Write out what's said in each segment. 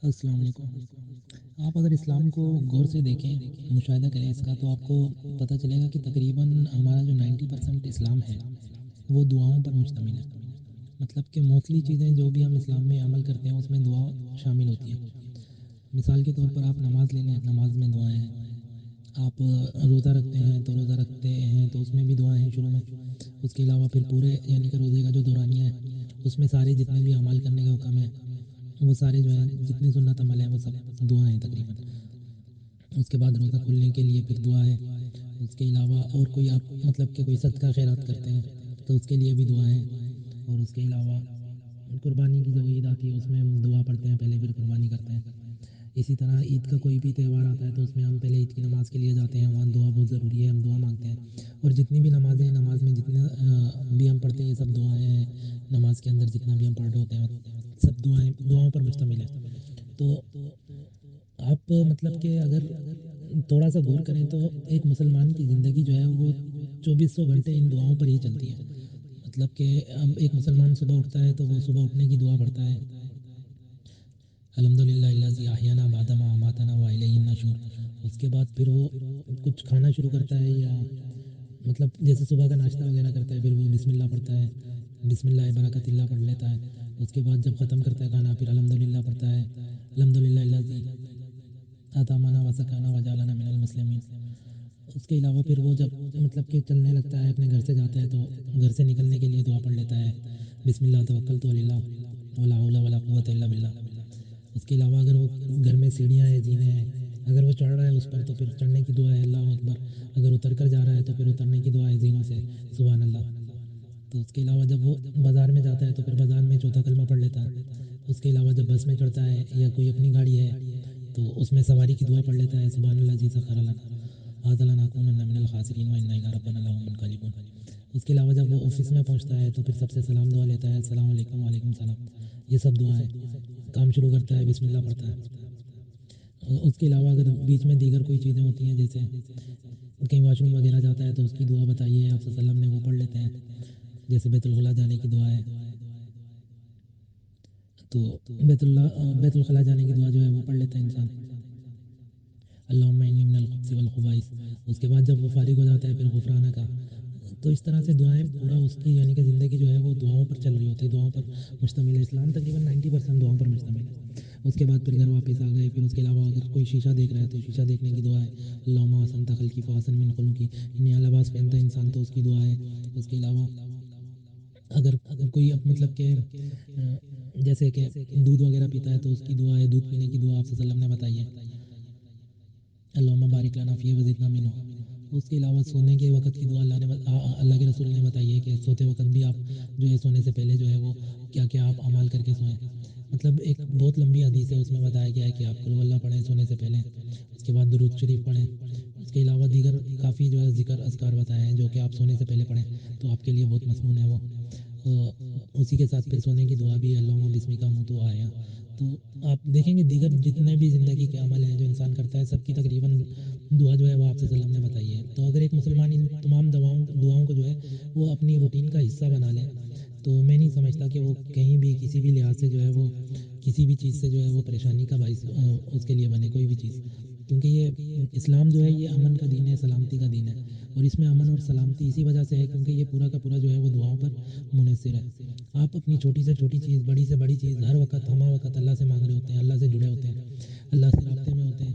السلام علیکم۔ آپ اگر اسلام کو غور سے دیکھیں، مشاہدہ کریں اس کا، تو آپ کو پتہ چلے گا کہ تقریباً ہمارا جو 90% اسلام ہے وہ دعاؤں پر مشتمل ہے۔ مطلب کہ موسٹلی چیزیں جو بھی ہم اسلام میں عمل کرتے ہیں اس میں دعا شامل ہوتی ہے۔ مثال کے طور پر آپ نماز لے لیں، نماز میں دعائیں ہیں۔ آپ روزہ رکھتے ہیں تو روزہ رکھتے ہیں تو اس میں بھی دعائیں ہیں شروع میں۔ اس کے علاوہ پھر پورے یعنی کہ روزے کا جو دورانیہ ہے اس میں سارے جتنے بھی اعمال کرنے کے حکم ہیں وہ سارے جو ہیں، جتنے سنت عمل ہیں وہ سب دعائیں ہیں تقریباً۔ اس کے بعد روزہ کھلنے کے لیے پھر دعا ہے۔ اس کے علاوہ اور کوئی آپ مطلب کہ کوئی صدقہ خیرات کرتے ہیں تو اس کے لیے بھی دعا ہے۔ اور اس کے علاوہ قربانی کی جو عید آتی ہے اس میں ہم دعا پڑھتے ہیں، پہلے پھر قربانی کرتے ہیں۔ اسی طرح عید کا کوئی بھی تہوار آتا ہے تو اس میں ہم پہلے عید کی نماز کے لیے جاتے ہیں، وہاں دعا بہت ضروری ہے، ہم دعا مانگتے ہیں۔ اور جتنی بھی نمازیں ہیں، نماز میں جتنے بھی ہم پڑھتے ہیں یہ سب دعائیں ہیں۔ نماز کے اندر جتنا بھی ہم پڑھ رہے ہوتے ہیں سب دعاؤں پر مشتمل ہے۔ تو آپ مطلب کہ اگر تھوڑا سا غور کریں تو ایک مسلمان کی زندگی جو ہے وہ 2400 گھنٹے ان دعاؤں پر ہی چلتی ہے۔ مطلب کہ اب ایک مسلمان صبح اٹھتا ہے تو وہ صبح اٹھنے کی دعا پڑھتا ہے، الحمد للہ الذی احیانا بعد ما اماتنا والیہ النشور۔ اس کے بعد پھر وہ کچھ کھانا شروع کرتا ہے، یا مطلب جیسے صبح کا ناشتہ وغیرہ کرتا ہے، پھر وہ بسم اللہ پڑھتا ہے، بسم اللہ برکت اللہ پڑھ لیتا ہے۔ اس کے بعد جب ختم کرتا ہے کھانا پھر الحمد للہ پڑھتا ہے، الحمد للہ الذی اطعمنا وسقانا وجعلنا من المسلمین۔ اس کے علاوہ پھر وہ جب مطلب کہ چلنے لگتا ہے، اپنے گھر سے جاتا ہے تو گھر سے نکلنے کے لیے دعا پڑھ لیتا ہے، بسم اللہ توکلت علی اللہ ولا حول ولا قوۃ الا باللہ۔ اس کے علاوہ اگر وہ گھر میں سیڑھیاں ہیں، زینے ہیں، اگر وہ چڑھ رہا ہے اس پر تو پھر چڑھنے کی دعا ہے اللہ اکبر۔ اگر اتر کر جا رہا ہے تو پھر اترنے کی دعا ہے زینوں سے سبحان اللہ۔ تو اس کے علاوہ جب وہ بازار میں جاتا ہے تو پھر بازار میں چوتھا کلمہ پڑھ لیتا ہے۔ اس کے علاوہ جب بس میں چڑھتا ہے یا کوئی اپنی گاڑی ہے تو اس میں سواری کی دعا پڑھ لیتا ہے، سبحان اللہ جی سخر لنا ھذا لنکونن من الخاسرین وانا الی ربنا لمنقلبون۔ اس کے علاوہ جب وہ آفس میں پہنچتا ہے تو پھر سب سے سلام دعا لیتا ہے، السلام علیکم وعلیکم السلام۔ یہ سب دعائیں کام شروع کرتا ہے بسم اللہ پڑھتا ہے۔ اس کے علاوہ اگر بیچ میں دیگر کوئی چیزیں ہوتی ہیں، جیسے کہیں واش روم وغیرہ جاتا ہے تو اس کی دعا بتائیے آپ صلی اللہ علیہ وسلم نے، وہ پڑھ لیتے ہیں۔ جیسے بیت الخلاء جانے کی دعا ہے تو بیت الخلاء جانے کی دعا جو ہے وہ پڑھ لیتا ہے انسان، اللہم انی من الخبث والخبائث۔ اس کے بعد جب وہ فارغ ہو جاتا ہے پھر غفرانہ کا۔ تو اس طرح سے دعائیں پورا اس کی یعنی کہ زندگی جو ہے وہ دعاؤں پر چل رہی ہوتی ہے، دعاؤں پر مشتمل ہے۔ اسلام تقریباً 90% دعاؤں پر مشتمل ہے۔ اس کے بعد پھر گھر واپس آ گئے، پھر اس کے علاوہ اگر کوئی شیشہ دیکھ رہا ہے تو شیشہ دیکھنے کی دعا ہے، اللہم احسنت خلقی فاحسن من خلقی۔ نیا لباس پہنتا ہے انسان تو اس کی دعا ہے۔ اس کے علاوہ اگر کوئی اب مطلب کہ جیسے کہ دودھ وغیرہ پیتا ہے تو اس کی دعا ہے، دودھ پینے کی دعا آپ صلی اللہ علیہ وسلم نے بتائی ہے، اللہم بارک لنا فیہ وزدنا منہ۔ اس کے علاوہ سونے کے وقت کی دعا اللہ کے رسول نے بتائی ہے کہ سوتے وقت بھی آپ جو ہے سونے سے پہلے جو ہے وہ کیا کیا آپ اعمال کر کے سوئیں۔ مطلب ایک بہت لمبی حدیث ہے، اس میں بتایا گیا ہے کہ آپ قل ہو اللہ پڑھیں سونے سے پہلے، اس کے بعد درود شریف پڑھیں۔ اس کے علاوہ دیگر کافی جو ہے ذکر اذکار بتائے ہیں جو کہ آپ سونے سے پہلے پڑھیں تو آپ کے لیے بہت مسنون ہے وہ۔ اسی کے ساتھ پھر سونے کی دعا بھی ہے، اللہم بسمک اموت و احیا۔ تو آپ دیکھیں گے دیگر جتنے بھی زندگی کے عمل ہیں جو انسان کرتا ہے سب کی تقریباً دعا جو ہے وہ آپ صلی اللہ علیہ وسلم نے بتائی ہے۔ تو اگر ایک مسلمان ان تمام دعاؤں کو جو ہے وہ اپنی روٹین کا حصہ بنا لے تو میں نہیں سمجھتا کہ وہ کہیں بھی کسی بھی لحاظ سے جو ہے وہ کسی بھی چیز سے جو ہے وہ پریشانی کا باعث اس کے لیے بنے کوئی بھی چیز، کیونکہ یہ اسلام جو ہے یہ امن کا دین ہے، سلامتی کا دین ہے۔ اور اس میں امن اور سلامتی اسی وجہ سے ہے کیونکہ یہ پورا کا پورا جو ہے وہ دعاؤں پر منحصر ہے۔ آپ اپنی چھوٹی سے چھوٹی چیز، بڑی سے بڑی چیز ہر وقت ہمہ وقت اللہ سے مانگ رہے ہوتے ہیں، اللہ سے جڑے ہوتے ہیں، اللہ سے رابطے میں ہوتے ہیں۔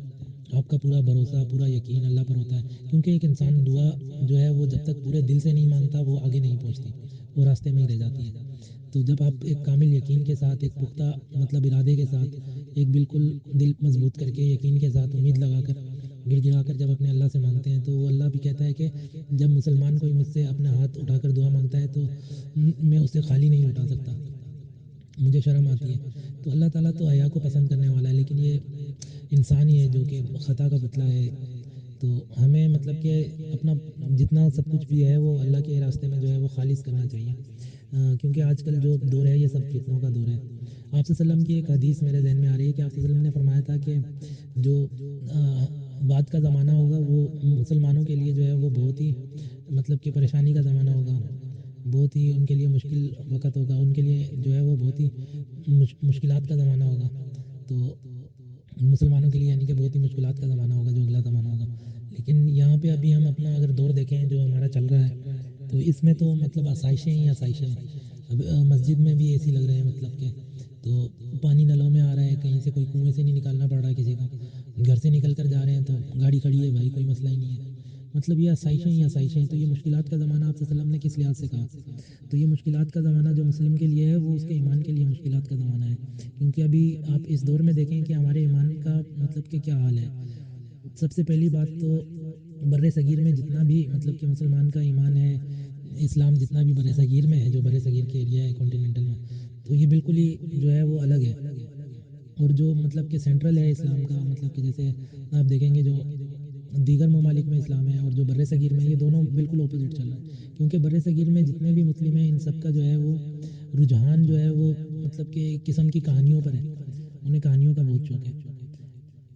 آپ کا پورا بھروسہ، پورا یقین اللہ پر ہوتا ہے، کیونکہ ایک انسان دعا جو ہے وہ جب تک پورے دل سے نہیں مانگتا وہ آگے نہیں پہنچتی، وہ راستے میں ہی رہ جاتی ہے۔ تو جب آپ ایک کامل یقین کے ساتھ، ایک پختہ مطلب ارادے کے ساتھ، ایک بالکل دل مضبوط کر کے یقین کے ساتھ امید لگا کر گڑ گڑا کر جب اپنے اللہ سے مانگتے ہیں تو وہ اللہ بھی کہتا ہے کہ جب مسلمان کوئی مجھ سے اپنا ہاتھ اٹھا کر دعا مانگتا ہے تو میں اسے خالی نہیں لوٹا سکتا، مجھے شرم آتی ہے۔ تو اللہ تعالیٰ تو حیا کو پسند کرنے والا ہے، لیکن یہ انسان ہی ہے جو کہ خطا کا پتلا ہے۔ تو ہمیں مطلب کہ اپنا جتنا سب کچھ بھی ہے وہ اللہ کے راستے میں جو ہے وہ خالص کرنا چاہیے، کیونکہ آج کل جو دور ہے یہ سب فتنوں کا دور ہے۔ آپ صلی اللہ علیہ وسلم کی ایک حدیث میرے ذہن میں آ رہی ہے کہ آپ صلی اللہ علیہ وسلم نے فرمایا تھا کہ جو بعد کا زمانہ ہوگا وہ مسلمانوں کے لیے جو ہے وہ بہت ہی مطلب کہ پریشانی کا زمانہ ہوگا، بہت ہی ان کے لیے مشکل وقت ہوگا، ان کے لیے جو ہے وہ بہت ہی مشکلات کا زمانہ ہوگا۔ تو مسلمانوں کے لیے یعنی کہ بہت ہی مشکلات کا زمانہ ہوگا جو اگلا زمانہ ہوگا. لیکن یہاں پہ ابھی ہم اپنا اگر دور دیکھیں جو ہمارا چل رہا ہے تو اس میں تو مطلب آسائشیں ہی آسائشیں ہیں. اب مسجد میں بھی اے سی لگ رہے ہیں مطلب کہ تو پانی نلوں میں آ رہا ہے, کہیں سے کوئی کنویں سے نہیں نکالنا پڑ رہا ہے کسی کو, گھر سے نکل کر جا رہے ہیں تو گاڑی کھڑی ہے بھائی کوئی مسئلہ ہی نہیں ہے. مطلب یہ آسائشیں ہی آسائشیں ہیں. تو یہ مشکلات کا زمانہ آپ صلی اللہ علیہ وسلم نے کس لحاظ سے کہا؟ تو یہ مشکلات کا زمانہ جو مسلم کے لیے ہے وہ اس کے ایمان کے لیے مشکلات کا زمانہ ہے. کیونکہ ابھی آپ اس دور میں دیکھیں کہ ہمارے ایمان کا مطلب کہ کیا حال ہے. سب سے پہلی بات تو بر صغیر میں جتنا بھی مطلب کہ مسلمان کا ایمان ہے, اسلام جتنا بھی بر صغیر میں ہے, جو بر صغیر کے ایریا ہے کانٹیننٹل میں, تو یہ بالکل ہی جو ہے وہ الگ ہے. اور جو مطلب کہ سینٹرل ہے اسلام کا, مطلب کہ جیسے آپ دیکھیں گے جو دیگر ممالک میں اسلام ہے اور جو بر صغیر میں, یہ دونوں بالکل اپوزٹ چل رہے ہیں. کیونکہ بر صغیر میں جتنے بھی مسلم ہیں ان سب کا جو ہے وہ رجحان جو ہے وہ مطلب کہ ایک قسم کی کہانیوں پر ہے. انہیں کہانیوں کا بہت شوق ہے.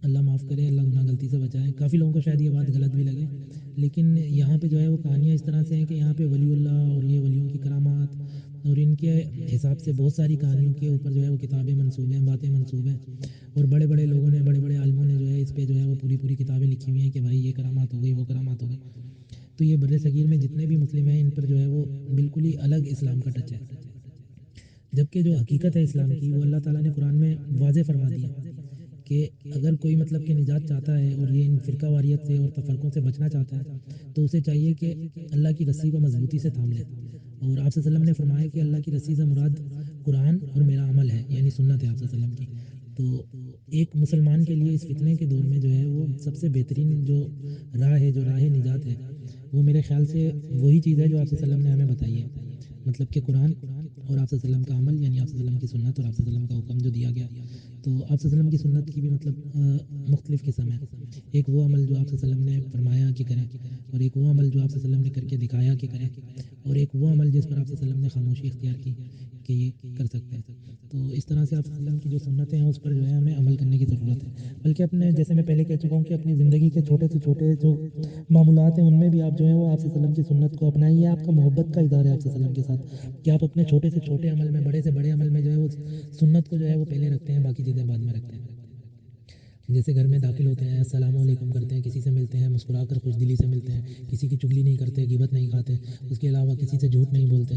اللہ معاف کرے, اللہ گناہ غلطی سے بچائے. کافی لوگوں کو شاید یہ بات غلط بھی لگے, لیکن یہاں پہ جو ہے وہ کہانیاں اس طرح سے ہیں کہ یہاں پہ ولی اللہ اور یہ ولیوں کی کرامات اور ان کے حساب سے بہت ساری کہانیوں کے اوپر جو ہے وہ کتابیں منسوب ہیں, باتیں منسوب ہیں. اور بڑے بڑے لوگوں نے, بڑے بڑے عالموں نے جو ہے اس پہ جو ہے وہ پوری پوری کتابیں لکھی ہوئی ہیں کہ بھائی یہ کرامات ہو گئی, وہ کرامات ہو گئی. تو یہ بر صغیر میں جتنے بھی مسلم ہیں ان پر جو ہے وہ بالکل ہی الگ اسلام کا ٹچ ہے. جبکہ جو حقیقت ہے اسلام کی وہ اللہ تعالیٰ نے قرآن میں واضح فرما دی ہے کہ اگر کوئی مطلب کہ نجات چاہتا ہے اور یہ ان فرقہ واریت سے اور تفرقوں سے بچنا چاہتا ہے تو اسے چاہیے کہ اللہ کی رسی کو مضبوطی سے تھام لے. اور آپ صلی اللہ علیہ وسلم نے فرمایا کہ اللہ کی رسی سے مراد قرآن اور میرا عمل ہے, یعنی سنت ہے آپ صلی اللہ علیہ وسلم کی. تو ایک مسلمان کے لیے اس فتنے کے دور میں جو ہے وہ سب سے بہترین جو راہ ہے, جو راہ نجات ہے, وہ میرے خیال سے وہی چیز ہے جو آپ صلی اللہ علیہ وسلم نے ہمیں بتائی ہے. مطلب کہ قرآن اور آپ صلی اللہ علیہ وسلم کا عمل, یعنی آپ صلی اللہ علیہ وسلم کی سنت اور آپ صلی اللہ علیہ وسلم کا حکم جو دیا گیا. تو آپ صلی اللہ علیہ وسلم کی سنت کی بھی مطلب مختلف قسم ہے. ایک وہ عمل جو آپ صلی اللہ علیہ وسلم نے فرمایا کہ کریں, اور ایک وہ عمل جو آپ صلی اللہ علیہ وسلم نے کر کے دکھایا کہ کریں, اور ایک وہ عمل جس پر آپ صلی اللہ علیہ وسلم نے خاموشی اختیار کی کہ یہ کر سکتے ہیں. تو اس طرح سے آپ صلی اللہ علیہ وسلم کی جو سنتیں ہیں اس پر جو ہے ہمیں عمل کرنے کی ضرورت ہے. بلکہ اپنے, جیسے میں پہلے کہہ چکا ہوں کہ اپنی زندگی کے چھوٹے سے چھوٹے جو معمولات ہیں ان میں بھی آپ جو ہے وہ آپ صلی اللہ علیہ وسلم کی سنت کو اپنائیے. آپ کا محبت کا اظہار ہے آپ صلی اللہ علیہ وسلم کے ساتھ کہ آپ اپنے چھوٹے سے چھوٹے عمل میں, بڑے سے بڑے عمل میں جو ہے وہ سنت کو جو ہے وہ پہلے رکھتے ہیں, باقی چیزیں بعد میں رکھتے ہیں. جیسے گھر میں داخل ہوتے ہیں السلام علیکم کرتے ہیں, کسی سے ملتے ہیں مسکرا کر خوش دلی سے ملتے ہیں, کسی کی چگلی نہیں کرتے, غیبت نہیں کھاتے, اس کے علاوہ کسی سے جھوٹ نہیں بولتے.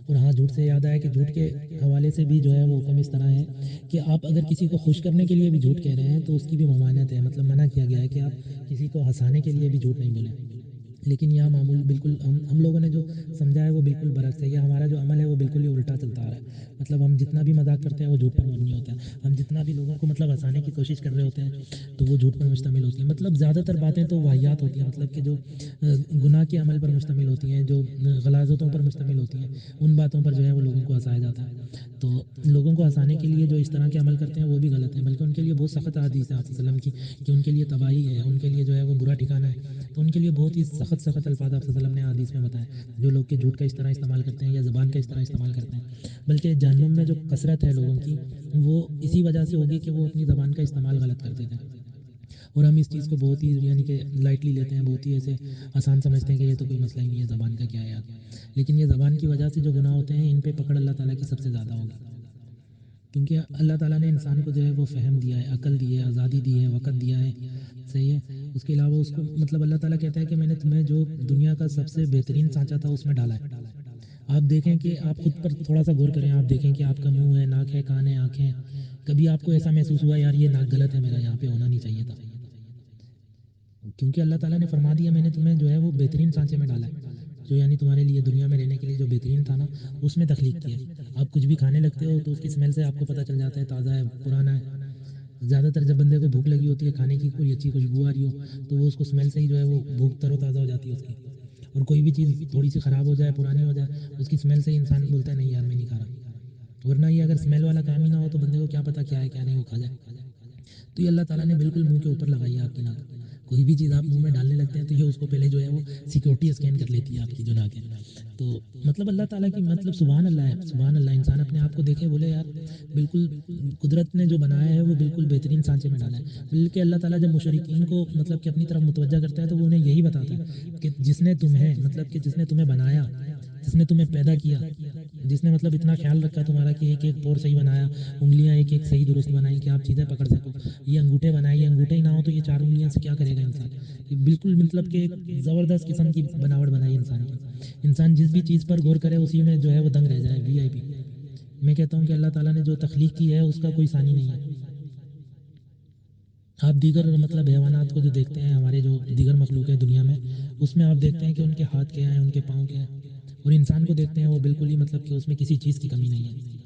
اور ہاں, جھوٹ سے یاد آیا کہ جھوٹ کے حوالے سے بھی جو ہے وہ حکم اس طرح ہے کہ آپ اگر کسی کو خوش کرنے کے لیے بھی جھوٹ کہہ رہے ہیں تو اس کی بھی ممانعت ہے. مطلب منع کیا گیا ہے کہ آپ کسی کو ہنسانے کے لیے بھی جھوٹ نہیں بولیں. لیکن یہاں معمول بالکل ہم لوگوں نے جو سمجھا ہے وہ بالکل برعکس ہے. یا ہمارا جو عمل ہے وہ بالکل ہی الٹا چلتا آ رہا ہے. مطلب ہم جتنا بھی مذاق کرتے ہیں وہ جھوٹ پر مبنی ہوتا ہے. ہم جتنا بھی لوگوں کو مطلب ہنسانے کی کوشش کر رہے ہوتے ہیں تو وہ جھوٹ پر مشتمل ہوتی ہیں. مطلب زیادہ تر باتیں تو واہیات ہوتی ہیں, مطلب کہ جو گناہ کے عمل پر مشتمل ہوتی ہیں, جو غلاظتوں پر مشتمل ہوتی ہیں, ان باتوں پر جو ہے وہ لوگوں کو ہنسایا جاتا ہے. تو لوگوں کو ہنسانے کے لیے جو اس طرح کے عمل کرتے ہیں وہ بھی غلط ہیں, بلکہ ان کے لیے بہت سخت حدیث ہے آپ صلی اللہ علیہ وسلم کی کہ ان کے لیے تباہی ہے, ان کے لیے جو ہے وہ برا ٹھکانہ ہے. تو ان کے لیے بہت ہی سخت سخت الفاظ آپ صلی اللہ علیہ وسلم نے حدیث میں بتائے, جو لوگ کہ جھوٹ کا اس طرح استعمال کرتے ہیں یا زبان کا اس طرح استعمال کرتے ہیں. بلکہ جہنم میں جو کثرت ہے لوگوں کی وہ اسی وجہ سے ہوگی کہ وہ اپنی زبان کا استعمال غلط کرتے تھے. اور ہم اس چیز کو بہت ہی یعنی کہ لائٹلی لیتے ہیں, بہت ہی ایسے آسان سمجھتے ہیں کہ یہ تو کوئی مسئلہ ہی نہیں ہے, زبان کا کیا ہے یار. لیکن یہ زبان کی وجہ سے جو گناہ ہوتے ہیں ان پہ پکڑ اللہ تعالیٰ کی سب سے زیادہ ہوگی. کیونکہ اللہ تعالیٰ نے انسان کو جو ہے وہ فہم دیا ہے, عقل دی ہے, آزادی دی ہے, وقت دیا ہے, صحیح ہے. اس کے علاوہ اس کو مطلب اللہ تعالیٰ کہتا ہے کہ میں نے تمہیں جو دنیا کا سب سے بہترین سانچہ تھا اس میں ڈالا ہے. آپ دیکھیں کہ آپ خود پر تھوڑا سا غور کریں, آپ دیکھیں کہ آپ کا منہ ہے, ناک ہے, کان ہے, آنکھیں, کبھی آپ کو ایسا محسوس ہوا یار یہ ناک غلط ہے میرا, یہاں پہ ہونا نہیں چاہیے تھا؟ کیونکہ اللہ تعالیٰ نے فرما دیا میں نے تمہیں جو ہے وہ بہترین سانچے میں ڈالا ہے, جو یعنی تمہارے لیے دنیا میں رہنے کے لیے جو بہترین تھا نا اس میں تخلیق کیا. آپ کچھ بھی کھانے لگتے ہو تو اس کی اسمیل سے آپ کو پتہ چل جاتا ہے تازہ ہے, پرانا ہے. زیادہ تر جب بندے کو بھوک لگی ہوتی ہے, کھانے کی کوئی اچھی خوشبو آ رہی ہو تو وہ اس کو اسمیل سے ہی جو ہے وہ بھوک تر و تازہ ہو جاتی ہے اس کی. اور کوئی بھی چیز تھوڑی سی خراب ہو جائے, پرانی ہو جائے, اس کی اسمیل سے ہی انسان بولتا ہے نہیں یار میں نہیں کھا رہا. ورنہ یہ اگر اسمیل والا کام ہی نہ ہو تو بندے کو کیا پتا کیا ہے کیا نہیں, وہ کھا جائے. تو یہ اللہ تعالیٰ نے بالکل منہ کے اوپر لگائی ہے آپ کی ناک. کوئی بھی چیز آپ منہ میں ڈالنے لگتے ہیں تو یہ اس کو پہلے جو ہے وہ سیکیورٹی اسکین کر لیتی ہے آپ کی جو ناک ہے. تو مطلب اللہ تعالیٰ کی مطلب سبحان اللہ ہے, سبحان اللہ. انسان اپنے آپ کو دیکھے بولے یار بالکل قدرت نے جو بنایا ہے وہ بالکل بہترین سانچے میں ڈالا ہے. بلکہ اللہ تعالیٰ جب مشرکین کو مطلب کہ اپنی طرف متوجہ کرتا ہے تو وہ انہیں یہی بتاتا ہے کہ جس نے تمہیں مطلب کہ جس نے تمہیں بنایا جس نے تمہیں پیدا کیا، جس نے مطلب اتنا خیال رکھا تمہارا کہ ایک ایک پور صحیح بنایا، انگلیاں ایک ایک صحیح درست بنائی کہ آپ چیزیں پکڑ سکو، یہ انگوٹھے بنائے، یہ انگوٹھے ہی نہ ہو تو یہ 4 انگلیاں سے کیا کرے گا انسان؟ یہ بالکل مطلب کہ ایک زبردست قسم کی بناوٹ بنائی انسان کی، انسان جس بھی چیز پر غور کرے اسی میں جو ہے وہ دنگ رہ جائے، وی آئی پی۔ میں کہتا ہوں کہ اللہ تعالیٰ نے جو تخلیق کی ہے اس کا کوئی ثانی نہیں ہے۔ آپ دیگر مطلب حیوانات کو جو دیکھتے ہیں، ہمارے جو دیگر مخلوق ہے دنیا میں، اس میں آپ دیکھتے ہیں کہ ان کے ہاتھ کیا ہیں، ان کے پاؤں کیا ہیں، اور انسان کو دیکھتے ہیں وہ بالکل ہی مطلب کہ اس میں کسی چیز کی کمی نہیں ہے۔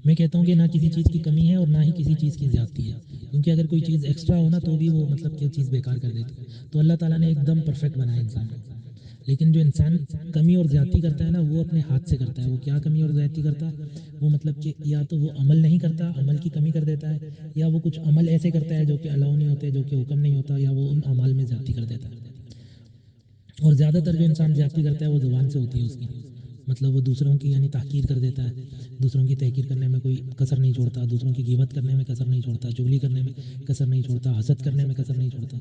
میں کہتا ہوں کہ نہ کسی چیز کی کمی ہے اور نہ ہی کسی چیز کی زیادتی ہے، کیونکہ اگر کوئی چیز ایکسٹرا ہو نا تو بھی وہ مطلب کہ چیز بیکار کر دیتی ہے۔ تو اللہ تعالیٰ نے ایک دم پرفیکٹ بنایا انسان کو، لیکن جو انسان کمی اور زیادتی کرتا ہے نا وہ اپنے ہاتھ سے کرتا ہے۔ وہ کیا کمی اور زیادتی کرتا ہے؟ وہ مطلب کہ یا تو وہ عمل نہیں کرتا، عمل کی کمی کر دیتا ہے، یا وہ کچھ عمل ایسے کرتا ہے جو کہ الاؤ نہیں ہوتے، جو کہ حکم نہیں ہوتا، یا وہ ان اعمال میں زیادتی کر دیتا ہے۔ اور زیادہ تر جو انسان زیادتی کرتا ہے وہ زبان سے ہوتی ہے اس کی، مطلب وہ دوسروں کی یعنی تحقیر کر دیتا ہے، دوسروں کی تحقیر کرنے میں کوئی کسر نہیں چھوڑتا، دوسروں کی غیبت کرنے میں کسر نہیں چھوڑتا، چغلی کرنے میں کسر نہیں چھوڑتا، حسد کرنے میں کسر نہیں چھوڑتا۔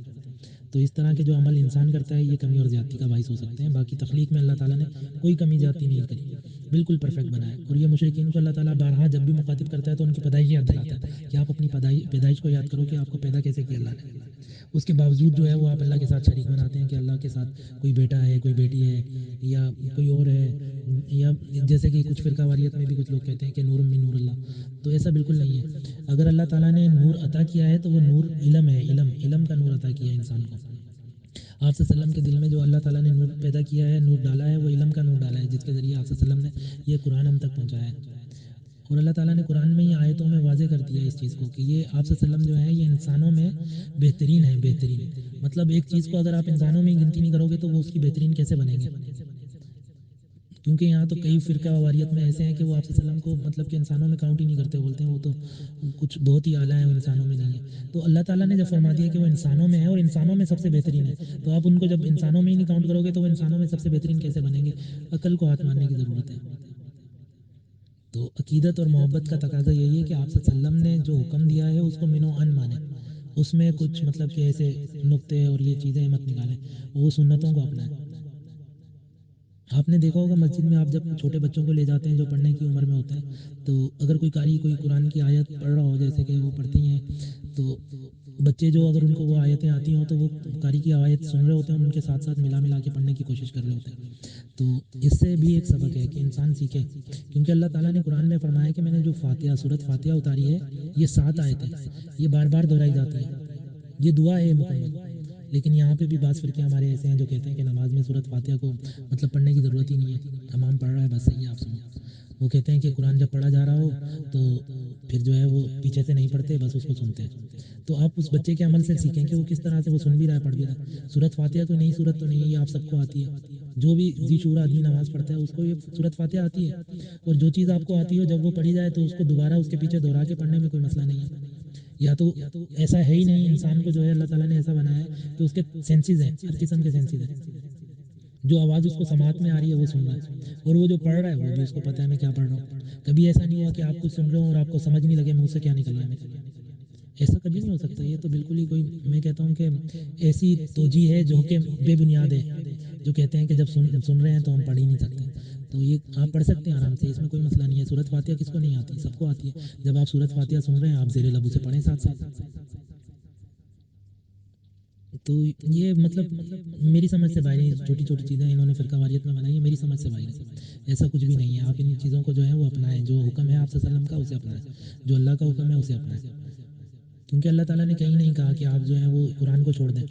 تو اس طرح کے جو عمل انسان کرتا ہے یہ کمی اور زیادتی کا باعث ہو سکتے ہیں۔ باقی تخلیق میں اللہ تعالیٰ نے کوئی کمی زیادتی نہیں کری، بالکل پرفیکٹ بنایا۔ اور یہ مشرکین کو اللہ تعالیٰ بارہا جب بھی مخاطب کرتا ہے تو ان کی پیدائش یاد دلاتا ہے کہ آپ اپنی پیدائش کو یاد کرو کہ آپ کو پیدا کیسے کیا اللہ نے۔ اس کے باوجود جو ہے وہ آپ اللہ کے ساتھ شریک بناتے ہیں کہ اللہ کے ساتھ کوئی بیٹا ہے، کوئی بیٹی ہے، یا کوئی اور ہے، یا جیسے کہ کچھ فرقہ واریت میں بھی کچھ لوگ کہتے ہیں کہ نور من نور اللہ، تو ایسا بالکل نہیں ہے۔ اگر اللہ تعالیٰ نے نور عطا کیا ہے تو وہ نور علم ہے، علم کا نور عطا کیا ہے انسان کو۔ آپ صلی اللہ علیہ وسلم کے دل میں جو اللہ تعالیٰ نے نور پیدا کیا ہے، نور ڈالا ہے، وہ علم کا نور ڈالا ہے، جس کے ذریعے آپ صلی اللہ علیہ وسلم نے یہ قرآن ہم تک پہنچایا ہے۔ اور اللہ تعالیٰ نے قرآن میں یہ آیتوں میں واضح کر دیا ہے اس چیز کو کہ یہ آپ صلی اللہ علیہ وسلم جو ہے یہ انسانوں میں بہترین ہے، بہترین۔ مطلب ایک چیز کو اگر آپ انسانوں میں گنتی نہیں کرو گے تو وہ اس کی بہترین کیسے بنیں گے؟ کیونکہ یہاں تو کئی فرقہ واریت میں ایسے ہیں کہ وہ آپ صلی اللہ علیہ وسلم کو مطلب کہ انسانوں میں کاؤنٹ ہی نہیں کرتے، بولتے ہیں وہ تو کچھ بہت ہی اعلیٰ ہیں، وہ انسانوں میں نہیں ہے۔ تو اللہ تعالیٰ نے جب فرما دیا کہ وہ انسانوں میں ہے اور انسانوں میں سب سے بہترین ہے، تو آپ ان کو جب انسانوں میں ہی نہیں کاؤنٹ کرو گے تو وہ انسانوں میں سب سے بہترین کیسے بنیں گے؟ عقل کو ہاتھ مارنے کی ضرورت ہے۔ تو عقیدت اور محبت کا تقاضا یہی ہے کہ آپ صلی اللہ علیہ وسلم نے جو حکم دیا ہے اس کو من و ان مانیں، اس میں کچھ مطلب کہ ایسے نقطے اور یہ چیزیں مت نکالیں، وہ سنتوں کو اپنائیں۔ آپ نے دیکھا ہوگا مسجد میں آپ جب چھوٹے بچوں کو لے جاتے ہیں جو پڑھنے کی عمر میں ہوتے ہیں، تو اگر کوئی قاری کوئی قرآن کی آیت پڑھ رہا ہو جیسے کہ وہ پڑھتی ہیں، تو بچے جو اگر ان کو وہ آیتیں آتی ہوں تو وہ قاری کی آیت سن رہے ہوتے ہیں اور ان کے ساتھ ساتھ ملا کے پڑھنے کی کوشش کر رہے ہوتے ہیں۔ تو اس سے بھی ایک سبق ہے کہ انسان سیکھے، کیونکہ اللہ تعالیٰ نے قرآن میں فرمایا کہ میں نے جو فاتحہ سورۃ فاتحہ اتاری ہے یہ 7 آیتیں یہ بار بار دہرائی جاتی ہیں، یہ دعا ہے مکمل۔ لیکن یہاں پہ بھی بعض فرقے ہمارے ایسے ہیں جو کہتے ہیں کہ نماز میں سورۃ فاتحہ کو مطلب پڑھنے کی ضرورت ہی نہیں ہے، امام پڑھ رہا ہے بس صحیح ہے آپ سنو۔ وہ کہتے ہیں کہ قرآن جب پڑھا جا رہا ہو تو پھر جو ہے وہ پیچھے سے نہیں پڑھتے، بس اس کو سنتے ہیں۔ تو آپ اس بچے کے عمل سے سیکھیں کہ وہ کس طرح سے وہ سن بھی رہا ہے، پڑھ بھی رہا ہے۔ سورۃ فاتحہ کوئی نئی سورت تو نہیں ہے، یہ آپ سب کو آتی ہے، جو بھی ذی شعور آدمی نماز پڑھتا ہے اس کو یہ سورۃ فاتحہ آتی ہے۔ اور جو چیز آپ کو آتی ہو جب وہ پڑھی جائے تو اس کو دوبارہ اس کے پیچھے دہرا کے پڑھنے میں کوئی مسئلہ نہیں ہے۔ یا تو ایسا ہے ہی نہیں، انسان کو جو ہے اللہ تعالیٰ نے ایسا بنایا ہے کہ اس کے سینسز ہیں، ہر قسم کے سینسز ہیں، جو آواز اس کو سماعت میں آ رہی ہے وہ سن رہا ہے، اور وہ جو پڑھ رہا ہے وہ بھی اس کو پتہ ہے میں کیا پڑھ رہا ہوں۔ کبھی ایسا نہیں ہوا کہ آپ کچھ سن رہے ہوں اور آپ کو سمجھ نہیں لگے منہ سے کیا نکل رہا ہے میرے، ایسا کبھی نہیں ہو سکتا۔ یہ تو بالکل ہی کوئی میں کہتا ہوں کہ ایسی توجیہ ہے جو کہ بے بنیاد ہے، جو کہتے ہیں کہ جب سن رہے ہیں تو ہم پڑھ ہی نہیں سکتے۔ تو یہ آپ پڑھ سکتے ہیں آرام سے، اس میں کوئی مسئلہ نہیں ہے۔ سورۃ فاتحہ کس کو نہیں آتی؟ سب کو آتی ہے۔ جب آپ سورۃ فاتحہ سن رہے ہیں آپ زیر لب اسے پڑھیں ساتھ ساتھ۔ تو یہ مطلب میری سمجھ سے باہر ہے، چھوٹی چھوٹی چیزیں انہوں نے فرقہ واریت میں بنائی ہیں، میری سمجھ سے باہر ہے، ایسا کچھ بھی نہیں ہے۔ آپ ان چیزوں کو جو ہے وہ اپنائیں، جو حکم ہے آپ صلی اللہ علیہ وسلم کا اسے اپنائیں، جو اللہ کا حکم ہے اسے اپنائیں، کیونکہ اللہ تعالیٰ نے کہیں نہیں کہا کہ آپ جو ہیں وہ قرآن کو چھوڑ دیں۔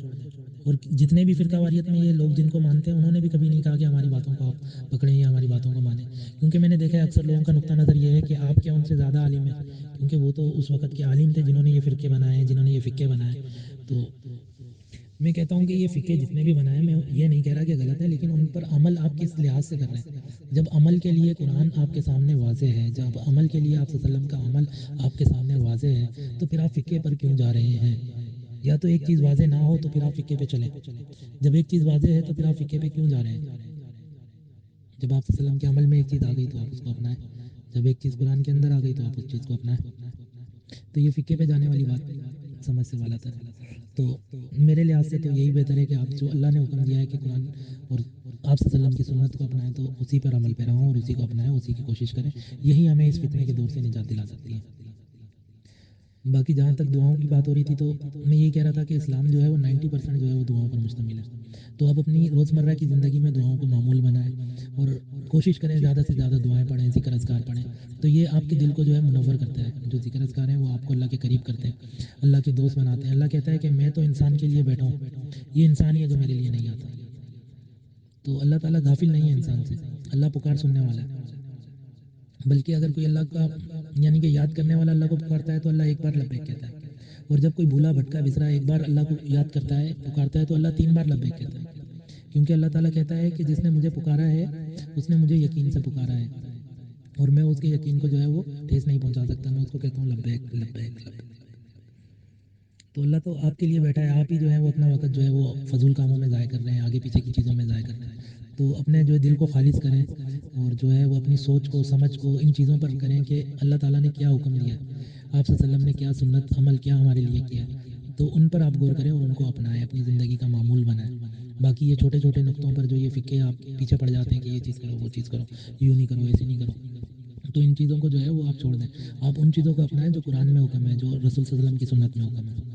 اور جتنے بھی فرقہ واریت میں یہ لوگ جن کو مانتے ہیں انہوں نے بھی کبھی نہیں کہا کہ ہماری باتوں کو آپ پکڑیں یا ہماری باتوں کو مانیں، کیونکہ میں نے دیکھا ہے اکثر لوگوں کا نقطہ نظر یہ ہے کہ آپ کیا ان سے زیادہ عالم ہیں، کیونکہ وہ تو اس وقت کے عالم تھے جنہوں نے یہ فرقے بنائے ہیں، جنہوں نے یہ فقے بنائے۔ تو میں کہتا ہوں کہ یہ فقے جتنے بھی بنائے میں یہ نہیں کہہ رہا کہ غلط ہے، لیکن ان پر عمل آپ کس لحاظ سے کر رہے ہیں۔ جب عمل کے لیے قرآن آپ کے سامنے واضح ہے، جب عمل کے لیے آپ صلی اللہ علیہ وسلم کا عمل آپ کے سامنے واضح ہے، تو پھر آپ فقے پر کیوں جا رہے ہیں؟ یا تو ایک چیز واضح نہ ہو تو پھر آپ فقے پہ چلیں، جب ایک چیز واضح ہے تو پھر آپ فقے پہ کیوں جا رہے ہیں؟ جب آپ صلی اللہ علیہ وسلم کے عمل میں ایک چیز آ گئی تو آپ اس کو اپنائیں، جب ایک چیز قرآن کے اندر آ گئی تو آپ اس چیز کو اپنائیں۔ تو یہ فقے پہ جانے والی بات سمجھ سے غلط ہے۔ تو میرے لحاظ سے تو یہی بہتر ہے کہ آپ جو اللہ نے حکم دیا ہے کہ قرآن اور آپ صلی اللہ علیہ وسلم کی سنت کو اپنائیں تو اسی پر عمل پیرا ہوں اور اسی کو اپنائیں، اسی کی کوشش کریں، یہی ہمیں اس فتنے کے دور سے نجات دلا سکتی ہے۔ باقی جہاں تک دعاؤں کی بات ہو رہی تھی تو میں یہ کہہ رہا تھا کہ اسلام جو ہے وہ 90% جو ہے وہ دعاؤں پر مشتمل ہے، تو آپ اپنی روزمرہ کی زندگی میں دعاؤں کو معمول بنائیں اور کوشش کریں زیادہ سے زیادہ دعائیں پڑھیں، ذکر اذکار پڑھیں، تو یہ آپ کے دل کو جو ہے منور کرتا ہے۔ جو ذکر اذکار ہیں وہ آپ کو اللہ کے قریب کرتے ہیں، اللہ کے دوست بناتے ہیں۔ اللہ کہتا ہے کہ میں تو انسان کے لیے بیٹھا ہوں، یہ انسان ہی ہے جو میرے لیے نہیں آتا۔ تو اللہ تعالیٰ غافل نہیں ہے انسان سے، اللہ پکار سننے والا ہے، بلکہ اگر کوئی اللہ کا یعنی کہ یاد کرنے والا اللہ کو پکارتا ہے تو اللہ ایک بار لبیک کہتا ہے، اور جب کوئی بھولا بھٹکا بسرا ایک بار اللہ کو یاد کرتا ہے پکارتا ہے تو اللہ 3 بار لبیک کہتا ہے، کیونکہ اللہ تعالیٰ کہتا ہے کہ جس نے مجھے پکارا ہے اس نے مجھے یقین سے پکارا ہے، اور میں اس کے یقین کو جو ہے وہ ٹھیس نہیں پہنچا سکتا، میں اس کو کہتا ہوں لبیک لبیک لبیک۔ تو اللہ تو آپ کے لیے بیٹھا ہے، آپ ہی جو ہے وہ اپنا وقت جو ہے وہ فضول کاموں میں ضائع کر رہے ہیں، آگے پیچھے کی چیزوں میں ضائع کر رہے ہیں۔ تو اپنے جو ہے دل کو خالص کریں اور جو ہے وہ اپنی سوچ کو سمجھ کو ان چیزوں پر کریں کہ اللہ تعالیٰ نے کیا حکم دیا ہے، آپ صلی اللہ علیہ وسلم نے کیا سنت عمل کیا ہمارے لیے کیا ہے، تو ان پر آپ غور کریں اور ان کو اپنائیں، اپنی زندگی کا معمول بنائیں۔ باقی یہ چھوٹے چھوٹے نقطوں پر جو یہ فقہ آپ پیچھے پڑ جاتے ہیں کہ یہ چیز کرو وہ چیز کرو، یوں نہیں کرو ایسے نہیں کرو، تو ان چیزوں کو جو ہے وہ آپ چھوڑ دیں، آپ ان چیزوں کو اپنائیں جو قرآن میں حکم ہے، جو رسول صلی اللہ علیہ وسلم کی سنت میں حکم ہے۔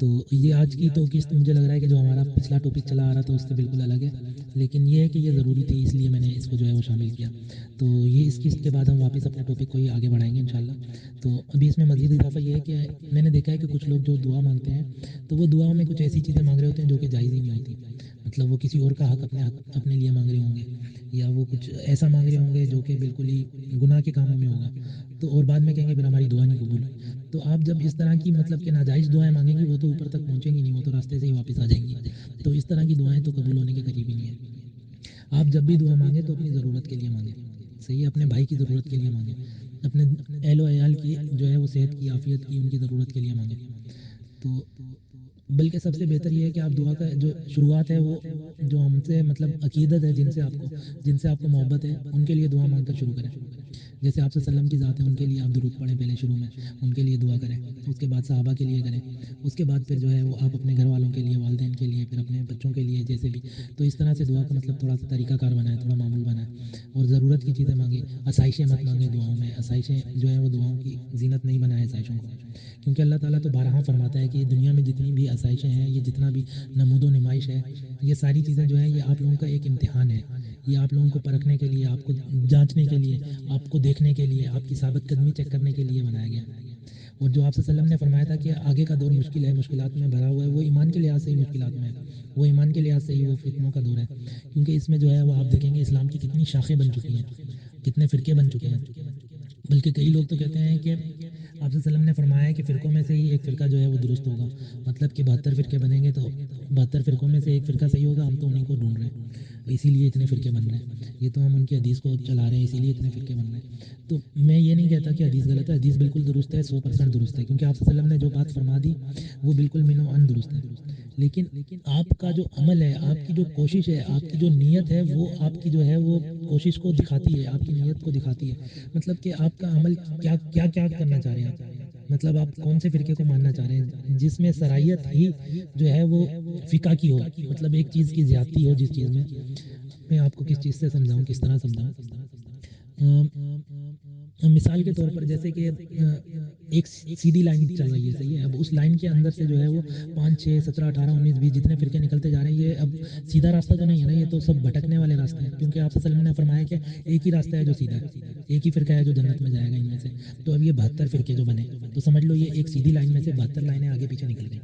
تو یہ آج کی تو قسط مجھے لگ رہا ہے کہ جو ہمارا پچھلا ٹاپک چلا آ رہا تھا اس سے بالکل الگ ہے، لیکن یہ ہے کہ یہ ضروری تھی اس لیے میں نے اس کو جو ہے وہ شامل کیا۔ تو یہ اس قسط کے بعد ہم واپس اپنے ٹاپک کو ہی آگے بڑھائیں گے انشاءاللہ۔ تو ابھی اس میں مزید اضافہ یہ ہے کہ میں نے دیکھا ہے کہ کچھ لوگ جو دعا مانگتے ہیں تو وہ دعاؤں میں کچھ ایسی چیزیں مانگ رہے ہوتے ہیں جو کہ جائز ہی نہیں ہوتی، مطلب وہ کسی اور کا حق اپنے لیے مانگ رہے ہوں گے، یا وہ کچھ ایسا مانگ رہے ہوں گے جو کہ بالکل ہی گناہ کے کاموں میں ہوگا، تو اور بعد میں کہیں گے پھر ہماری دعا نہیں قبول۔ تو آپ جب اس طرح کی مطلب کہ ناجائز دعائیں مانگیں گی وہ تو اوپر تک پہنچیں گی نہیں، وہ تو راستے سے ہی واپس آ جائیں گی، تو اس طرح کی دعائیں تو قبول ہونے کے قریب ہی نہیں ہیں۔ آپ جب بھی دعا مانگیں تو اپنی ضرورت کے لیے مانگیں، صحیح ہے، اپنے بھائی کی ضرورت کے لیے مانگیں، اپنے اہل و عیال کی جو ہے وہ صحت کی عافیت کی ان کی ضرورت کے لیے مانگیں۔ تو بلکہ سب سے بہتر یہ ہے کہ آپ دعا کا جو شروعات ہے وہ جو ہم سے مطلب عقیدت ہے، جن سے آپ کو محبت ہے ان کے لیے دعا مانگ کر شروع کریں۔ جیسے آپ صلی اللہ علیہ وسلم کی ذات ہے ان کے لیے آپ درود پڑھیں پہلے شروع میں، ان کے لیے دعا کریں، اس کے بعد صحابہ کے لیے کریں، اس کے بعد پھر جو ہے وہ آپ اپنے گھر والوں کے لیے، والدین کے لیے، پھر اپنے بچوں کے لیے، جیسے بھی، تو اس طرح سے دعا کا مطلب تھوڑا سا طریقہ کار بنائیں، تھوڑا معمول بنائیں، اور ضرورت کی چیزیں مانگیں، آسائشیں مت مانگیں دعاؤں میں، آسائشیں جو ہیں وہ دعاؤں کی زینت نہیں بنائیں آسائشوں کو، کیونکہ اللہ تعالیٰ تو بارہا فرماتا ہے کہ دنیا میں جتنی بھی آسائشیں ہیں، یہ جتنا بھی نمود و نمائش ہے، یہ ساری چیزیں جو ہیں یہ آپ لوگوں کا ایک امتحان ہے، یہ آپ لوگوں کو پرکھنے کے لیے، آپ کو جانچنے کے لیے، آپ کو دیکھنے کے لیے، آپ کی ثابت قدمی چیک کرنے کے لیے بنایا گیا۔ اور جو آپ صلی اللہ علیہ وسلم نے فرمایا تھا کہ آگے کا دور مشکل ہے، مشکلات میں بھرا ہوا ہے، وہ ایمان کے لحاظ سے ہی مشکلات میں ہے، وہ ایمان کے لحاظ سے ہی وہ فتنوں کا دور ہے، کیونکہ اس میں جو ہے وہ آپ دیکھیں گے اسلام کی کتنی شاخیں بن چکی ہیں، کتنے فرقے بن چکے ہیں، بلکہ کئی لوگ تو کہتے ہیں کہ آپ صلی اللہ علیہ وسلم نے فرمایا ہے کہ فرقوں میں سے ہی ایک فرقہ جو ہے وہ درست ہوگا، مطلب کہ 72 فرقے بنیں گے تو 72 فرقوں میں سے ایک فرقہ صحیح ہوگا، ہم تو انہیں کو ڈھونڈ رہے ہیں، اسی لیے اتنے فرقے بن رہے ہیں، یہ تو ہم ان کی حدیث کو چلا رہے ہیں اسی لیے اتنے فرقے بن رہے ہیں۔ تو میں یہ نہیں کہتا کہ حدیث غلط ہے، حدیث بالکل درست ہے، 100% درست ہے، کیونکہ آپ صلی اللہ علیہ وسلم نے جو بات فرما دی وہ بالکل من و عن درست ہے، لیکن آپ کا جو عمل ہے، آپ کی جو کوشش ہے، آپ کی جو نیت ہے، وہ آپ کی جو ہے وہ کوشش کو دکھاتی ہے، آپ کی نیت کو دکھاتی ہے، مطلب کہ آپ کا عمل کیا کیا کیا کرنا چاہ رہے ہیں آپ، مطلب آپ کون سے فرقے کو ماننا چاہ رہے ہیں جس میں صلاحیت ہی جو ہے وہ فقہ کی ہو، مطلب ایک چیز کی زیادتی ہو جس چیز میں آپ کو کس چیز سے سمجھاؤں، کس طرح سمجھاؤں، مثال کے طور پر جیسے کہ ایک سیدھی لائن چل رہی ہے، صحیح ہے، اب اس لائن کے اندر سے جو ہے وہ 5 6 17 18 19 20 جتنے فرقے نکلتے جا رہے ہیں، یہ اب سیدھا راستہ تو نہیں ہے نا، یہ تو سب بھٹکنے والے راستے ہیں، کیونکہ آپ صلی اللہ علیہ وسلم نے فرمایا کہ ایک ہی راستہ ہے جو سیدھا ہے، ایک ہی فرقہ ہے جو جنت میں جائے گا ان میں سے، تو اب یہ 72 فرقے جو بنے تو سمجھ لو یہ ایک سیدھی لائن میں سے 72 لائنیں آگے پیچھے نکل گئی،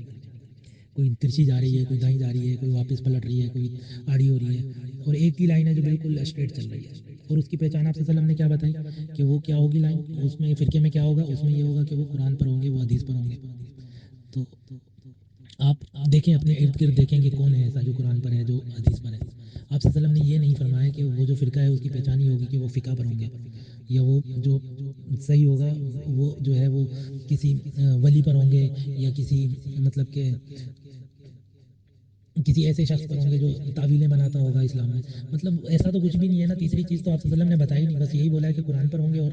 کوئی ترچھی جا رہی ہے، کوئی دائیں جا رہی ہے، کوئی واپس پلٹ رہی ہے، کوئی آڑی ہو رہی ہے، اور ایک ہی لائن ہے جو بالکل اسٹریٹ چل رہی ہے، اور اس کی پہچان آپ صلی اللہ علیہ وسلم نے کیا بتائی کہ وہ کیا ہوگی لائن، اس میں فرقے میں کیا ہوگا، اس میں یہ ہوگا کہ وہ قرآن پر ہوں گے، وہ حدیث پر ہوں گے۔ تو آپ دیکھیں اپنے ارد گرد دیکھیں کہ کون ہے ایسا جو قرآن پر ہے، جو حدیث پر ہے۔ آپ صلی اللہ علیہ وسلم نے یہ نہیں فرمایا کہ وہ جو فرقہ ہے اس کی پہچان ہی ہوگی کہ وہ فقہ پر ہوں گے، یا وہ جو صحیح ہوگا وہ جو ہے وہ کسی ولی پر ہوں گے، یا کسی مطلب کہ کسی ایسے شخص پر ہوں گے جو تعویلیں بناتا ہوگا اسلام میں، مطلب ایسا تو کچھ بھی نہیں ہے نا، تیسری چیز تو آپ صلی اللہ علیہ وسلم نے بتائی نہیں، بس یہی بولا ہے کہ قرآن پر ہوں گے اور